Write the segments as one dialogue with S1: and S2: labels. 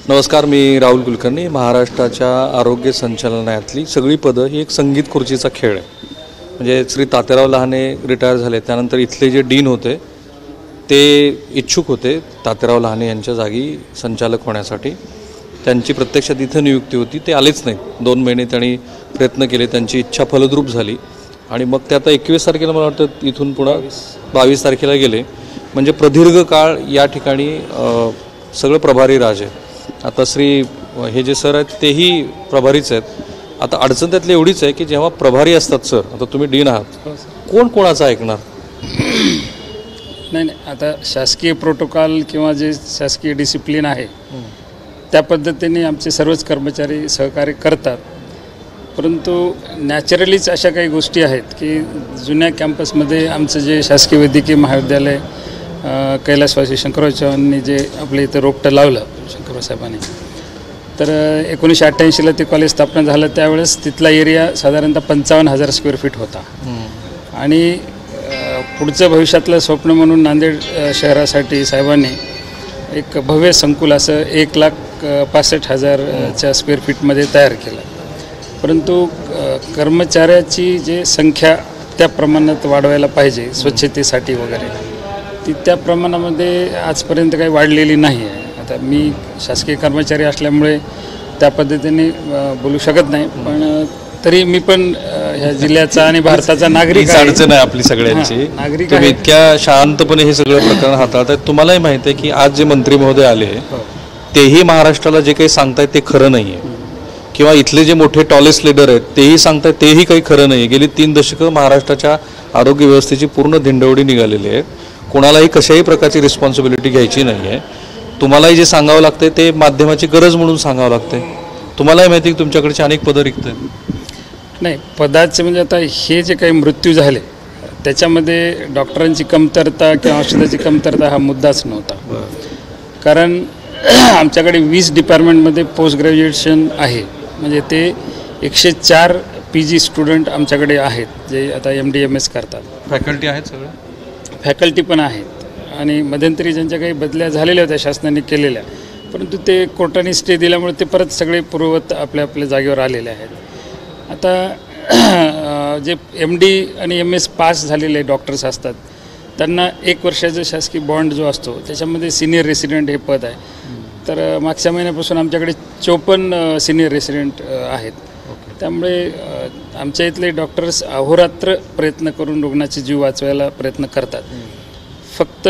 S1: नमस्कार, मी राहुल कुलकर्णी. महाराष्ट्राच्या आरोग्य संचालनालयातली सगळी पदं ही एक संगीत खुर्चीचा खेळ आहे. म्हणजे श्री तात्याराव लहाने रिटायर झाले, त्यानंतर इथले जे डीन होते ते इच्छुक होते तात्याराव लहाने यांच्या जागी संचालक होण्यासाठी. त्यांची प्रत्यक्षात इथं नियुक्ती होती, ते आलेच नाहीत. 2 महिने त्यांनी प्रयत्न केले, त्यांची इच्छा फलद्रूप झाली आणि मग ते आता 21 तारखेला मला वाटतं इथून पुन्हा 22 तारखेला गेले. म्हणजे प्रदीर्घ काळ या ठिकाणी सगळं प्रभारी राज आहे. आता हे जे सर आहेत तेही प्रभारीच आहेत. आता अडचण त्यातली एवढीच आहे की जेव्हा प्रभारी असतात सर, आता तुम्ही डीन आहात, कोण कोणाचं ऐकणार?
S2: नाही, आता शासकीय प्रोटोकॉल किंवा जे शासकीय डिसिप्लिन आहे त्या पद्धतीने आमचे सर्वच कर्मचारी सहकार्य करतात. परंतु नॅचरलीच अशा काही गोष्टी आहेत की जुन्या कॅम्पसमध्ये आमचं जे शासकीय वैद्यकीय महाविद्यालय कैलासवासी शंकरराव चव्हाणांनी जे आपल्या इथं रोपटं लावलं शंकरराव साहेबांनी, तर 1988ला ते कॉलेज स्थापना झालं. त्यावेळेस तिथला एरिया साधारणतः 55,000 स्क्वेअर फीट होता. आणि पुढचं भविष्यातलं स्वप्न म्हणून नांदेड शहरासाठी साहेबांनी एक भव्य संकुल असं 1,65,000च्या स्क्वेअर फीटमध्ये तयार केलं. परंतु कर्मचाऱ्याची जे संख्या त्या प्रमाणात वाढवायला पाहिजे स्वच्छतेसाठी वगैरे, ती त्या प्रमाणामध्ये आजपर्यंत काही वाढलेली नाही आहे. आता मी शासकीय कर्मचारी असल्यामुळे त्या पद्धतीने बोलू शकत नाही, पण तरी मी पण ह्या जिल्ह्याचा आणि भारताचा नागरिक आहे.
S1: अडचण आहे आपली सगळ्यांची.
S2: नागरिक
S1: तुम्ही इतक्या शांतपणे हे सगळं प्रकरण हाताळताय. तुम्हालाही माहिती आहे की आज जे मंत्री महोदय आले तेही महाराष्ट्राला जे काही सांगतायत ते खरं नाही आहे, किंवा इथले जे मोठे टॉलेस्ट लीडर आहेत तेही सांगतायत तेही काही खरं नाही. गेली 3 दशकं महाराष्ट्राच्या आरोग्य व्यवस्थेची पूर्ण धिंडवडी निघालेली आहे. कोणालाही कशाही प्रकारची रिस्पॉन्सिबिलिटी घ्यायची नाही आहे. तुम्हालाही जे सांगावं लागतं ते माध्यमाची गरज म्हणून सांगावं लागतं. तुम्हालाही माहिती की तुमच्याकडचे अनेक पदं रिक्त आहेत.
S2: नाही, पदाचे म्हणजे आता हे जे काही मृत्यू झाले त्याच्यामध्ये डॉक्टरांची कमतरता किंवा औषधाची कमतरता हा मुद्दाच नव्हता. कारण आमच्याकडे 20 डिपार्टमेंटमध्ये पोस्ट ग्रॅज्युएशन आहे. म्हणजे ते 104 PG स्टुडंट आमच्याकडे आहेत जे आता MD MS करतात.
S1: फॅकल्टी आहेत, सगळं
S2: फॅकल्टी पण आहेत. आणि मध्यंतरी ज्यांच्या काही बदल्या झालेल्या होत्या शासनाने केलेल्या, परंतु ते कोर्टाने स्टे दिल्यामुळे ते परत सगळे पूर्ववत आपल्या आपल्या जागेवर आलेले आहेत. आता जे MD आणि MS पास झालेले डॉक्टर्स असतात त्यांना 1 वर्षाचा शासकीय बॉन्ड जो असतो त्याच्यामध्ये सिनियर रेसिडेंट हे पद आहे. तर मागच्या महिन्यापासून आमच्याकडे 54 सिनियर रेसिडेंट आहेत. त्यामुळे आमच्या इथले डॉक्टर्स अहोरात्र प्रयत्न करून रुग्णाचे जीव वाचवायला प्रयत्न करतात. फक्त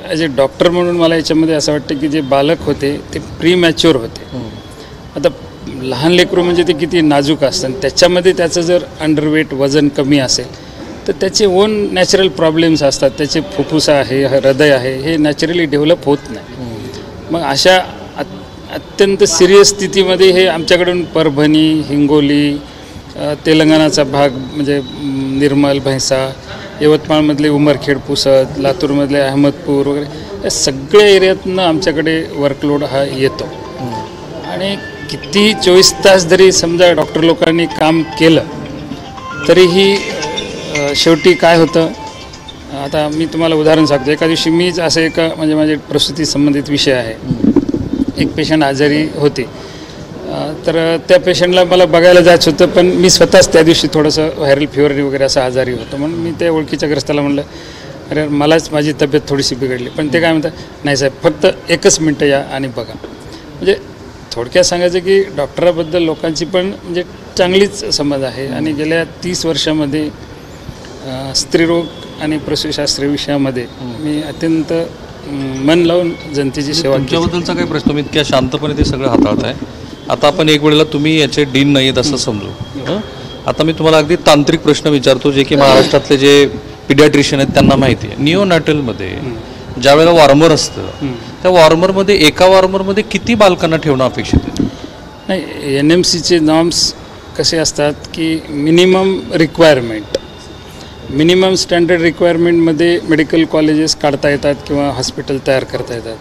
S2: ॲज ए डॉक्टर म्हणून मला याच्यामध्ये असं वाटतं की जे बालक होते ते प्री मॅच्युअर होते. आता लहान लेकरू म्हणजे ते किती नाजूक असतं, त्याच्यामध्ये त्याचं जर अंडरवेट वजन कमी असेल तर त्याचे ओन नॅचरल प्रॉब्लेम्स असतात. त्याचे फुफ्फुस आहे, हृदय आहे, हे नॅचरली डेव्हलप होत नाही. मग अशा अत्यंत सिरियस स्थितीमध्ये हे आमच्याकडून परभणी, हिंगोली, तेलंगणाचा भाग म्हणजे निर्मल, भैंसा, यवतमाळमधले उमरखेड, पुसद, लातूरमधले अहमदपूर वगैरे या सगळ्या एरियातनं आमच्याकडे वर्कलोड हा येतो. आणि कितीही 24 तास जरी समजा डॉक्टर लोकांनी काम केलं तरीही शेवटी काय होतं, आता मी तुम्हाला उदाहरण सांगतो. एका दिवशी मीच असं एका म्हणजे माझे प्रसूती संबंधित विषय आहे, एक पेशंट आजारी होते. तर त्या पेशंटला मला बघायला जायचं होतं, पण मी स्वतःच त्या दिवशी थोडंसं व्हायरल फिवर वगैरे असं आजारी होतं. म्हणून मी त्या ओळखीच्या ग्रस्ताला म्हणलं, अरे मलाच माझी तब्येत थोडीशी बिघडली. पण ते काय म्हणतात, नाही साहेब फक्त 1 मिनटं या आणि बघा. म्हणजे थोडक्यात सांगायचं की डॉक्टराबद्दल लोकांची पण म्हणजे चांगलीच समज आहे. आणि गेल्या 30 वर्षामध्ये स्त्रीरोग आणि प्रसूतीशास्त्र विषयामध्ये मी अत्यंत मन लावून जनतेची सेवा केली.
S1: तुमच्याबद्दलचा काही प्रश्न, तुम्ही इतक्या शांतपणे ते सगळं हाताळताय. आता आपण एक वेळेला तुम्ही याचे डीन नाही आहेत असं समजू. आता मी तुम्हाला अगदी तांत्रिक प्रश्न विचारतो जे की महाराष्ट्रातले जे पिडियाट्रिशियन आहेत त्यांना माहिती आहे. निओनॅटलमध्ये ज्या वेळेला वॉर्मर असतं त्या वॉर्मरमध्ये एका वॉर्मरमध्ये किती बालकांना ठेवणं अपेक्षित आहे?
S2: नाही, NMCचे नॉर्म्स कसे असतात की मिनिमम रिक्वायरमेंट, मिनिमम स्टँडर्ड रिक्वायरमेंटमध्ये मेडिकल कॉलेजेस काढता येतात किंवा हॉस्पिटल तयार करता येतात.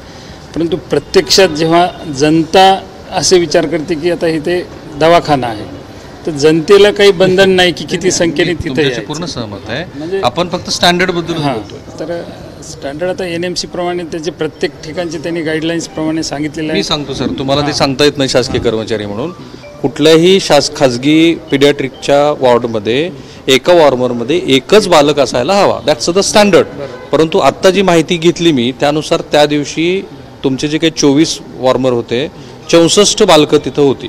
S2: परंतु प्रत्यक्षात जेव्हा जनता असे विचार करते की आता इथे दवाखाना आहे तर जनतेला काही बंधन नाही की किती संख्येने तिथे.
S1: पूर्ण सहमत आहे. म्हणजे आपण फक्त स्टँडर्ड बद्दल बोलतोय.
S2: तर स्टँडर्ड आता NMC प्रमाणे त्याचे प्रत्येक ठिकाणचे त्यांनी गाईडलाईन्स प्रमाणे सांगितलेले
S1: मी
S2: आहे.
S1: सांगतो सर, तुम्हाला ते सांगता येत नाही शासकीय कर्मचारी म्हणून. कुठल्याही खाजगी पिडियाट्रिकच्या वॉर्डमध्ये एका वॉर्मरमध्ये एकच बालक असायला हवा. That's the standard. परंतु आत्ता जी माहिती घेतली मी त्यानुसार त्या दिवशी तुमचे जे काही 24 वॉर्मर होते 64 बालकं तिथं होती.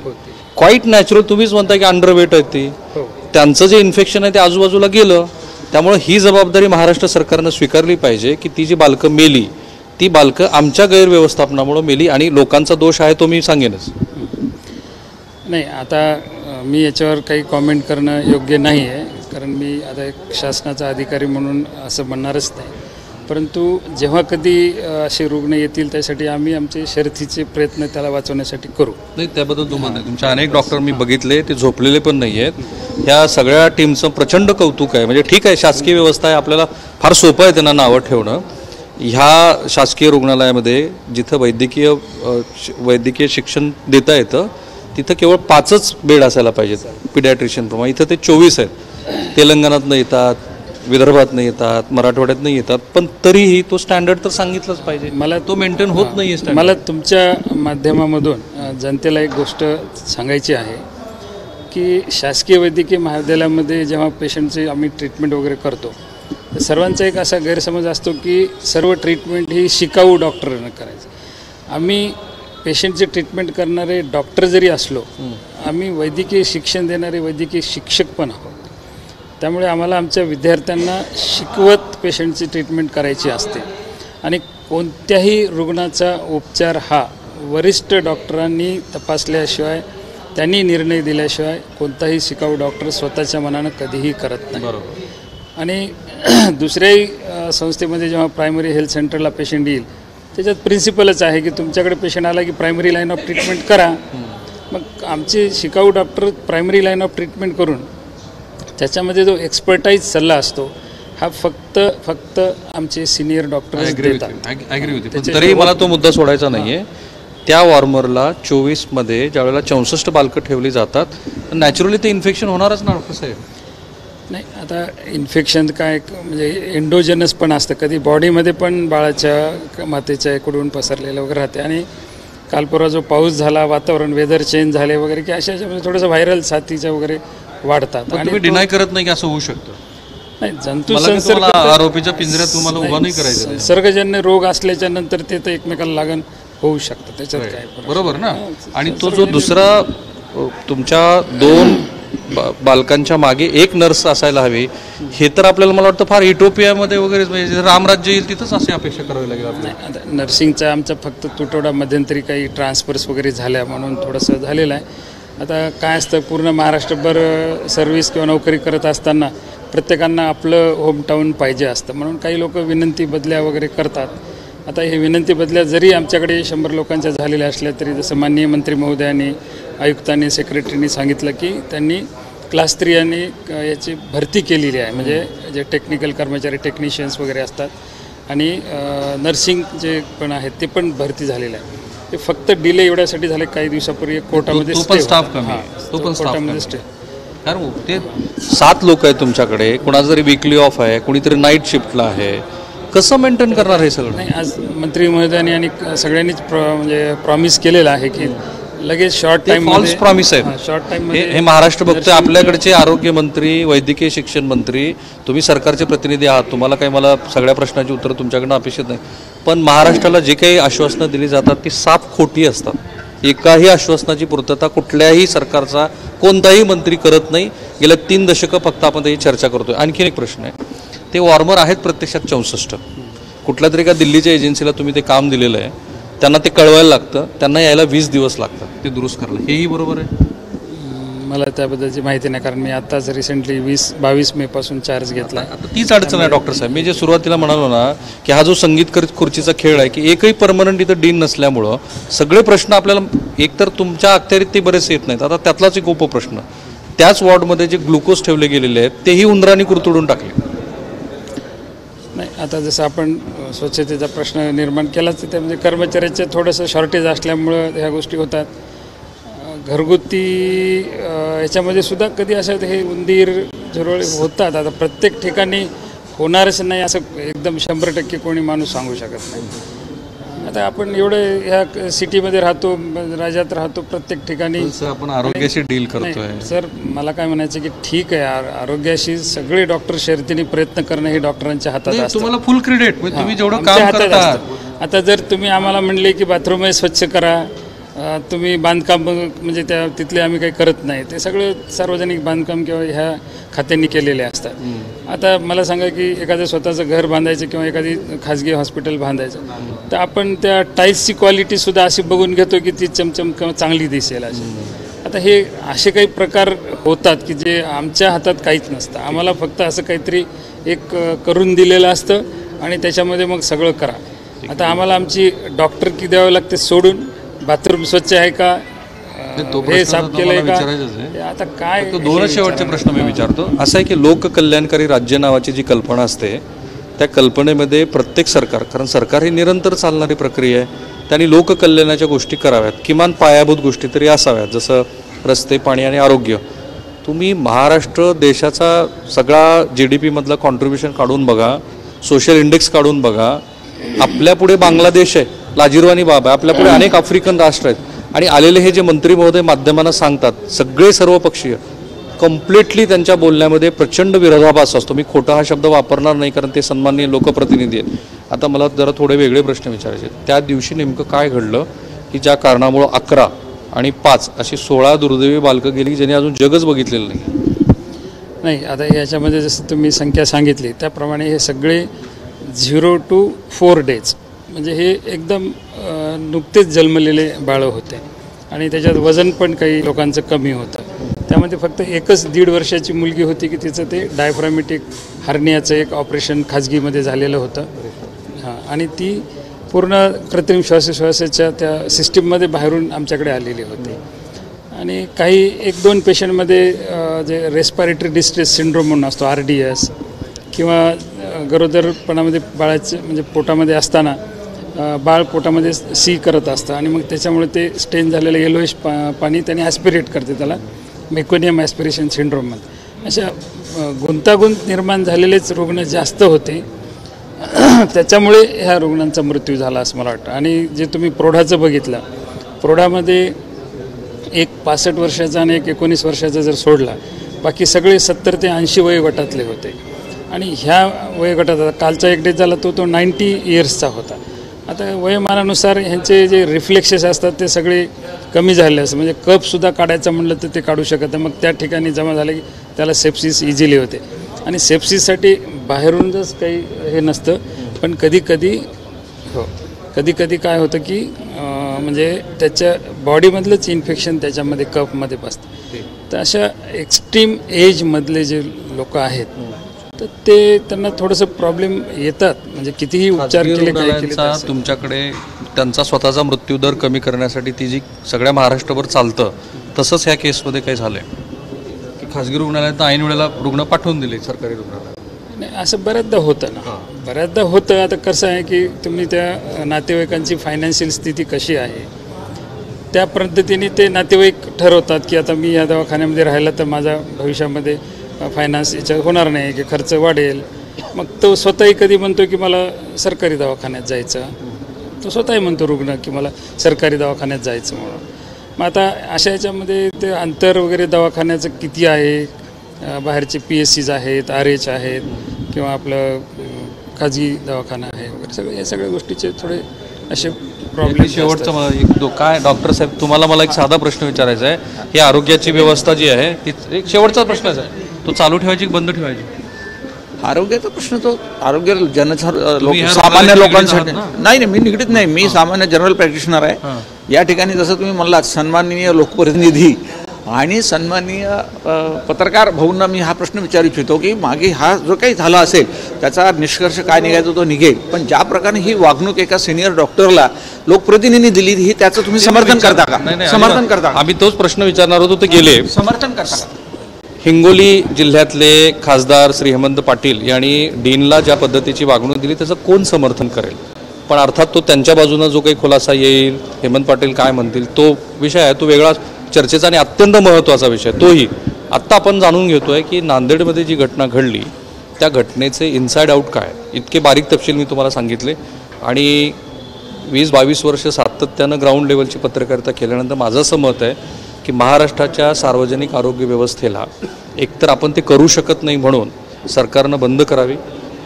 S1: Quite natural. तुम्हीच म्हणता की अंडरवेट आहे ती. त्यांचं जे इन्फेक्शन आहे ते आजूबाजूला गेलं. त्यामुळे ही जबाबदारी महाराष्ट्र सरकारनं स्वीकारली पाहिजे की ती जी बालकं मेली ती बालकं आमच्या गैरव्यवस्थापनामुळे मेली आणि लोकांचा दोष आहे तो मी सांगेनच.
S2: नाही, आता मी याच्यावर काही कॉमेंट करणं योग्य नाही आहे, कारण मी आता एक शासनाचा अधिकारी म्हणून असं म्हणणारच नाही. परंतु जेव्हा कधी असे रुग्ण येतील त्यासाठी आम्ही आमचे शर्थीचे प्रयत्न त्याला वाचवण्यासाठी करू.
S1: नाही, त्याबद्दल तुम्हाला नाही. तुमचे अनेक डॉक्टर मी बघितले ते झोपलेले पण नाही आहेत. ह्या सगळ्या टीमचं प्रचंड कौतुक आहे. म्हणजे ठीक आहे, शासकीय व्यवस्था आहे, आपल्याला फार सोपं आहे त्यांना नावं ठेवणं. ह्या शासकीय रुग्णालयामध्ये जिथं वैद्यकीय शिक्षण देता येतं तिथं केवळ 5च बेड असायला पाहिजेत पिडियाट्रिशियन प्रमाणे. इथं ते 24 आहेत. तेलंगणातनं येतात, विदर्भातनं येतात, मराठवाड्यातनं येतात, पण तरीही तो स्टँडर्ड तर सांगितलंच पाहिजे. मला तो मेंटेन होत नाही आहे.
S2: मला तुमच्या माध्यमामधून जनतेला एक गोष्ट सांगायची आहे की शासकीय वैद्यकीय महाविद्यालयामध्ये जेव्हा पेशंटचे आम्ही ट्रीटमेंट वगैरे करतो तर सर्वांचा एक असा गैरसमज असतो की सर्व ट्रीटमेंट ही शिकाऊ डॉक्टरनं करायचं. आम्ही पेशंटचे ट्रीटमेंट करणारे डॉक्टर जरी असलो आम्ही वैद्यकीय शिक्षण देणारे वैद्यकीय शिक्षक पण आहोत. त्यामुळे आम्हाला आमच्या विद्यार्थ्यांना शिकवत पेशंटची ट्रीटमेंट करायची असते आणि कोणत्याही रुग्णाचा उपचार हा वरिष्ठ डॉक्टरांनी तपासल्याशिवाय त्यांनी निर्णय दिल्याशिवाय कोणताही शिकाऊ डॉक्टर स्वतःच्या मनानं कधीही करत नाही.
S1: बरोबर.
S2: आणि दुसऱ्याही संस्थेमध्ये जेव्हा प्रायमरी हेल्थ सेंटरला पेशंट येईल त्याच्यात प्रिन्सिपलच आहे की तुमच्याकडे पेशंट आला की प्रायमरी लाईन ऑफ ट्रीटमेंट करा. मग आमचे शिकाऊ doctor primary line of treatment करून त्याच्यामध्ये जो एक्सपर्टाईज सल्ला असतो हा फक्त आमचे सिनियर डॉक्टर्स देतात.
S1: तरी मला तो मुद्दा सोडायचा नाहीये. त्या वॉर्मरला 24मध्ये ज्यावेळेला 64 बालकं ठेवली जातात नॅचरली ते इन्फेक्शन होणारच ना डॉक्टर साहेब.
S2: नाही, आता इन्फेक्शन काय म्हणजे एंडोजेनस पण असतं, कधी बॉडीमध्ये पण बाळाच्या मातेच्या इकडून पसरलेलं वगैरे राहते. आणि काल परवा जो पाऊस झाला, वातावरण वेदर चेंज झाले वगैरे की अशा थोडंसं व्हायरल साथीच्या वगैरे वाढतात. आणि
S1: तुम्ही डिनाय करत नाही की असं होऊ शकतं?
S2: नाही, जंतू संसर्ग
S1: आरोपीच्या पिंजऱ्यात तुम्हाला उभा नाही करायचं.
S2: संसर्गजन्य रोग असल्याच्या नंतर ते तर एकमेकाला लागण होऊ शकतं, त्याच्यात काय
S1: बरोबर ना. आणि तो जो दुसरा तुमच्या 2 बालकांच्या मागे एक नर्स असायला हवी हे तर आपल्याला मला वाटतं फार युटोपियामध्ये वगैरे म्हणजे रामराज्य येईल तिथंच अशी अपेक्षा करावी लागेल आपल्याला.
S2: आता नर्सिंगचा आमचा फक्त तुटवडा मध्यंतरी काही ट्रान्सफर्स वगैरे झाल्या म्हणून थोडंसं झालेलं आहे. आता काय असतं, पूर्ण महाराष्ट्रभर सर्व्हिस किंवा नोकरी करत असताना प्रत्येकांना आपलं होमटाऊन पाहिजे असतं म्हणून काही लोक विनंती बदल्या वगैरे करतात. आता हे विनंती बदल्या जरी आमच्याकडे 100 लोकांच्या झालेल्या असल्या तरी जसं माननीय मंत्री महोदयांनी, आयुक्तांनी, सेक्रेटरीनी सांगितलं की त्यांनी क्लास 3 यांनी याची भरती केलेली आहे. म्हणजे जे टेक्निकल कर्मचारी टेक्निशियन्स वगैरे असतात आणि नर्सिंग जे पण आहेत ते पण भरती झालेलं आहे. ते फक्त डिले एवढ्यासाठी झाले काही दिवसापूर्वी कोर्टामध्ये
S1: स्टाफ कोर्टामध्ये स्टे. कारण ते 7 लोक आहेत तुमच्याकडे, कोणाचं तरी वीकली ऑफ आहे, कोणीतरी नाईट शिफ्टला आहे, कसं मेंटेन करणार हे सगळं?
S2: नाही, आज मंत्री महोदयांनी आणि सगळ्यांनीच म्हणजे प्रॉमिस केलेलं आहे की लगेच शॉर्ट टाइम
S1: फॉल्स प्रॉमिस आहे.
S2: शॉर्ट टाइम
S1: हे महाराष्ट्र बघतोय. आपल्याकडचे आरोग्य मंत्री, वैद्यकीय शिक्षण मंत्री, तुम्ही सरकारचे प्रतिनिधी आहात, तुम्हाला काही मला सगळ्या प्रश्नाची उत्तरं तुमच्याकडनं अपेक्षित नाही. पण महाराष्ट्राला जे काही आश्वासनं दिली जातात ती साफ खोटी असतात. एकाही आश्वासनाची पूर्तता कुठल्याही सरकारचा कोणताही मंत्री करत नाही. गेल्या 3 दशकं फक्त आपण त्याची चर्चा करतोय. आणखीन एक प्रश्न आहे, ते वॉर्मर आहेत प्रत्यक्षात 64. कुठल्या तरी एका दिल्लीच्या एजन्सीला तुम्ही ते काम दिलेलं आहे, त्यांना ते कळवायला लागतं, त्यांना यायला 20 दिवस लागतात ते दुरुस्त करायला. हेही बरोबर आहे?
S2: मला त्याबद्दलची माहिती नाही, कारण मी आत्ताच रिसेंटली 22 मेपासून चार्ज घेतला.
S1: आता तीच अडचण आहे डॉक्टर साहेब. मी जे सुरुवातीला म्हणालो ना की हा जो संगीत खुर्चीचा खेळ आहे की एकही परमनंट इथं डीन नसल्यामुळं सगळे प्रश्न आपल्याला एकतर तुमच्या अखत्यारीत ते बरेच येत नाहीत. आता त्यातलाच एक उपप्रश्न, त्याच वॉर्डमध्ये जे ग्लुकोज ठेवले गेलेले आहेत तेही उंदरांनी कुरतडून टाकले.
S2: नाही, आता जसं आपण स्वच्छतेचा प्रश्न निर्माण केलाच ते म्हणजे कर्मचाऱ्याचे थोडंसं शॉर्टेज असल्यामुळं ह्या गोष्टी होतात. घरगुती याच्यामध्ये सुद्धा कधी असं हे उंदीर झुरळ होतात. आता प्रत्येक ठिकाणी होणारच नाही असं एकदम 100% कोणी माणूस सांगू शकत नाही. आता आपण एवढं ह्या सिटीमध्ये राहतो, राज्यात राहतो, प्रत्येक ठिकाणी
S1: आपण आरोग्याशी डील करतोय.
S2: सर मला काय म्हणायचं की ठीक आहे, आरोग्याशी सगळे डॉक्टर शर्तीने प्रयत्न करणं हे डॉक्टरांच्या हातात असतं.
S1: तुम्हाला फुल क्रेडिट, तुम्ही जेवढं
S2: आमच्या
S1: काम
S2: हातात
S1: करता.
S2: असतं. आता जर तुम्ही आम्हाला म्हणले की बाथरूम स्वच्छ करा, तुम्ही बांधकाम म्हणजे त्या तिथले आम्ही काही करत नाही, ते सगळं सार्वजनिक बांधकाम किंवा ह्या खात्यांनी केलेले असतात. आता मला सांगा की एखादं स्वतःचं घर बांधायचं किंवा एखादी खाजगी हॉस्पिटल बांधायचं, तर आपण त्या टाईल्सची क्वालिटीसुद्धा अशी बघून घेतो की ती चमचम किंवा चांगली दिसेल अशी. आता हे असे काही प्रकार होतात की जे आमच्या हातात काहीच नसतं. आम्हाला फक्त असं काहीतरी एक करून दिलेलं असतं आणि त्याच्यामध्ये मग सगळं करा. आता आम्हाला आमची डॉक्टरकी द्यावं लागते सोडून बाथरूम स्वच्छ आहे का, हे साफ केलंय का, आता काय.
S1: दोनच शेवटचे प्रश्न मी विचारतो. असं आहे की लोककल्याणकारी राज्य नावाची जी कल्पना असते, त्या कल्पनेमध्ये प्रत्येक सरकार, कारण सरकार ही निरंतर चालणारी प्रक्रिया आहे, त्यांनी लोककल्याणाच्या गोष्टी कराव्यात, किमान पायाभूत गोष्टी तरी असाव्यात, जसं रस्ते, पाणी आणि आरोग्य. तुम्ही महाराष्ट्र देशाचा सगळा GDP मधला कॉन्ट्रीब्युशन काढून बघा, सोशल इंडेक्स काढून बघा. आपल्यापुढे बांगलादेश आहे, लाजिरवाणी बाब आहे, आपल्यापुढे अनेक आफ्रिकन राष्ट्र आहेत, आणि आलेले हे जे मंत्री महोदय माध्यमांना सांगतात, सगळे सर्वपक्षीय, कम्प्लिटली त्यांच्या बोलण्यामध्ये प्रचंड विरोधाभास असतो. मी खोटा हा शब्द वापरणार नाही, कारण ते सन्माननीय लोकप्रतिनिधी आहेत. आता मला जरा थोडे वेगळे प्रश्न विचारायचे. त्या दिवशी नेमकं काय घडलं की ज्या कारणामुळं 11 आणि 5 अशी 16 दुर्दैवी बालकं गेली, ज्यांनी अजून जगच बघितलेलं
S2: नाही. आता याच्यामध्ये जसं तुम्ही संख्या सांगितली त्याप्रमाणे हे सगळे 0 to 4 days म्हणजे हे एकदम नुकतेच जन्मलेले बाळं होते आणि त्याच्यात वजन पण काही लोकांचं कमी होतं. त्यामध्ये फक्त एकच 1.5 वर्षाची मुलगी होती की तिचं ते डायफ्रामॅटिक हर्नियाचं एक ऑपरेशन खाजगीमध्ये झालेलं होतं. आणि ती पूर्ण कृत्रिम श्वासोच्छवासाच्या त्या सिस्टीममध्ये बाहेरून आमच्याकडे आलेली होती. आणि काही 1-2 पेशंटमध्ये जे रेस्पिरेटरी डिस्ट्रेस सिंड्रोम म्हणून असतो, RDS, किंवा गरोदरपणामध्ये बाळाचं म्हणजे पोटामध्ये असताना बाळ पोटामध्ये सी करत असतं आणि मग त्याच्यामुळे ते स्टेन झालेलं येलोइश पाणी त्याने ॲस्पिरेट करते, त्याला मेकोनियम ॲस्पिरेशन सिंड्रोममध्ये. अशा गुंतागुंत निर्माण झालेलेच रुग्ण जास्त होते, त्याच्यामुळे ह्या रुग्णांचा मृत्यू झाला असं मला वाटतं. आणि जे तुम्ही प्रौढाचं बघितलं, प्रौढामध्ये एक 65 वर्षाचा आणि एक 19 वर्षाचा जर सोडला, बाकी सगळे 70 ते 80 वयोगटातले होते. आणि ह्या वयोगटात कालचा एक डेथ झाला तो 90 इयर्सचा होता. आता वयोमानानुसार ह्यांचे जे रिफ्लेक्सेस असतात ते सगळे कमी झाले असं, म्हणजे कपसुद्धा काढायचं म्हणलं तर ते काढू शकत नाही. मग त्या ठिकाणी जमा झाले की त्याला सेप्सिस इझिली होते. आणि सेप्सिससाठी बाहेरूनच काही हे नसतं, पण कधी कधी काय होतं की म्हणजे त्याच्या बॉडीमधलंच इन्फेक्शन त्याच्यामध्ये कपमध्ये बसतं. तर अशा एक्स्ट्रीम एजमधले जे लोक आहेत तर ते त्यांना थोडंसं प्रॉब्लेम येतात, म्हणजे कितीही उपचार केले काय केले.
S1: तुमच्याकडे त्यांचा स्वतःचा मृत्यूदर कमी करण्यासाठी ती जी सगळ्या महाराष्ट्रभर चालतं, तसंच ह्या केसमध्ये काय झालंय की खाजगी रुग्णालयात ऐन वेळेला रुग्ण पाठवून दिले सरकारी रुग्णालयात?
S2: नाही, असं बऱ्याचदा होतं ना, बऱ्याचदा होतं. आता कसं आहे की तुम्ही त्या नातेवाईकांची फायनान्शियल स्थिती कशी आहे त्या पद्धतीने ते नातेवाईक ठरवतात की आता मी या दवाखान्यामध्ये राहिला तर माझा भविष्यामध्ये फायनान्स याच्यात होणार नाही, की खर्च वाढेल. मग तो स्वतःही कधी म्हणतो की मला सरकारी दवाखान्यात जायचं, तो स्वतःही म्हणतो रुग्ण की मला सरकारी दवाखान्यात जायचं म्हणून. मग आता अशा याच्यामध्ये ते अंतर वगैरे दवाखान्याचं किती आहे, बाहेरचे PSCs आहेत, RH आहेत, किंवा आपलं खाजगी दवाखाना आहे वगैरे, सगळे या सगळ्या गोष्टीचे थोडे असे प्रॉब्लेम.
S1: शेवटचं मला काय डॉक्टर साहेब तुम्हाला मला एक साधा प्रश्न विचारायचा आहे. ही आरोग्याची व्यवस्था जी आहे ती एक शेवटचा प्रश्नच आहे, तो चालू ठेवायची की बंद ठेवायची?
S3: आरोग्याचा प्रश्न तो आरोग्य सामान्य लोकांसाठी नाही. मी निगडीत नाही, मी सामान्य जनरल प्रॅक्टिशनर आहे. या ठिकाणी जसं तुम्ही म्हणलात सन्माननीय लोकप्रतिनिधी आणि सन्माननीय पत्रकार भाऊंना मी हा प्रश्न विचारू इच्छितो की मागे हा जो काही झाला असेल त्याचा निष्कर्ष काय निघायचा तो निघेल, पण ज्या प्रकारे ही वागणूक एका सिनियर डॉक्टरला लोकप्रतिनिधी दिली ही त्याचं तुम्ही समर्थन करता का? समर्थन करता?
S1: आम्ही तोच प्रश्न विचारणार होतो, ते गेले.
S3: समर्थन करता का?
S1: हिंगोली जिल्ह्यातले खासदार श्री हेमंत पाटील यांनी डीनला ज्या पद्धतीची वागणूक दिली त्याचं कोण समर्थन करेल? पण अर्थात तो त्यांच्या बाजूनं जो काही खुलासा येईल, हेमंत पाटील काय म्हणतील तो विषय आहे, तो वेगळा चर्चेचा आणि अत्यंत महत्त्वाचा विषय. तोही आत्ता आपण जाणून घेतोय की नांदेडमध्ये जी घटना घडली त्या घटनेचे इनसाईड आऊट काय, इतके बारीक तपशील मी तुम्हाला सांगितले. आणि 20-22 वर्ष सातत्यानं ग्राउंड लेवलची पत्रकारिता केल्यानंतर माझं असं मत आहे की महाराष्ट्राच्या सार्वजनिक आरोग्य व्यवस्थेला एकतर आपण ते करू शकत नाही म्हणून सरकारनं बंद करावी,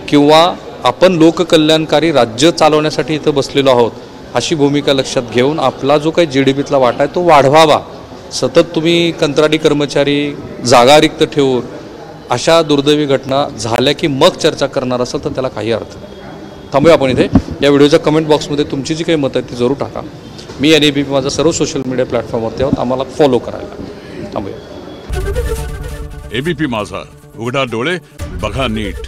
S1: किंवा आपण लोककल्याणकारी राज्य चालवण्यासाठी इथं बसलेलो आहोत अशी भूमिका लक्षात घेऊन आपला जो काही GDPतला वाटा आहे तो वाढवावा. सतत तुम्ही कंत्राटी कर्मचारी जागा रिक्त ठेवून अशा दुर्दैवी घटना झाल्या की मग चर्चा करणार असेल तर त्याला काही अर्थ नाही. थांबूया आपण इथे. या व्हिडिओच्या कमेंट बॉक्समध्ये तुमची जी काही मतं आहेत ती जरूर टाका. मी आणि ABP माझा सर्व सोशल मीडिया प्लॅटफॉर्मवरती आहोत, आम्हाला फॉलो करायला. थांबूया.
S4: ABP माझा, उघडा डोळे बघा नीट.